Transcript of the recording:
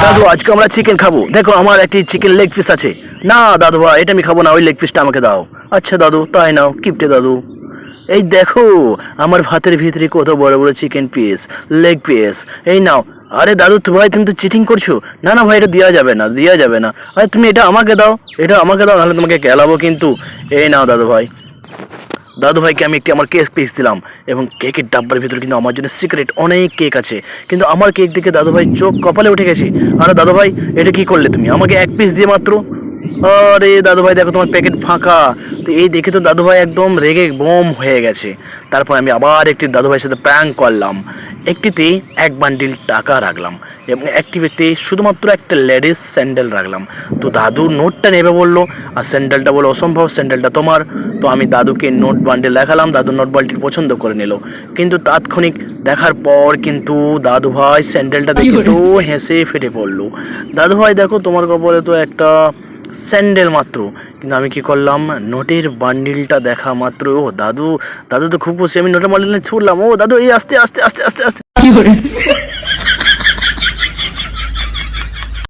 দাদু আজকে আমরা চিকেন খাবো, দেখো আমার একটি চিকেন লেগ পিস আছে। না দাদু ভাই, এটা আমি খাবো না, ওই লেগ পিসটা আমাকে দাও। আচ্ছা দাদু তাই নাও, কিপটে দাদু। এই দেখো আমার ভাতের ভিতরে কত বড় বড় চিকেন পিস, লেগ পিস, এই নাও। আরে দাদু তো ভাই তুমি তো চিটিং করছো। না না ভাই, এটা দেওয়া যাবে না, দেওয়া যাবে না। আরে তুমি এটা আমাকে দাও, এটা আমাকে দাও, নাহলে তোমাকে খেলাবো কিন্তু। এই নাও দাদু ভাই। দাদু ভাইকে আমি একটি আমার কেক পিস দিলাম, এবং কেকের ডাব্বার ভিতরে কিন্তু আমার জন্য সিক্রেট অনেক কেক আছে। কিন্তু আমার কেক দেখে দাদু ভাই চোখ কপালে উঠে গেছে। আরে দাদু ভাই, এটা কি করলে তুমি আমাকে এক পিস দিয়ে মাত্র? আরে দাদু ভাই দেখো তোমার প্যাকেট ফাঁকা। তো এই দেখে তো দাদু ভাই একদম রেগে বোম হয়ে গেছে। তারপর আমি আবার একটি দাদু ভাইয়ের সাথে প্র্যাঙ্ক করলাম। একটিতে এক বান্ডিল টাকা রাখলাম, এবং একটিতে শুধুমাত্র একটা লেডিস স্যান্ডেল রাখলাম। তো দাদু নোটটা নেবে বললো, আর স্যান্ডেলটা বললো অসম্ভব, স্যান্ডেলটা তোমার। তো আমি দাদুকে নোট বান্ডেল দেখালাম, দাদু নোট বান্ডেল পছন্দ করে নিল। কিন্তু তাৎক্ষণিক দেখার পর কিন্তু দাদু ভাই স্যান্ডেলটা দেখে তো হেসে ফেটে পড়লো। দাদু ভাই দেখো তোমার কপালে তো একটা স্যান্ডেল মাত্র। কিন্তু আমি কি করলাম, নোটের বান্ডিলটা দেখা মাত্র, ও দাদু, দাদু তো খুব খুশি। আমি নোটের বান্ডিল ছুটলাম, ও দাদু এই আস্তে আস্তে আস্তে আস্তে আস্তে।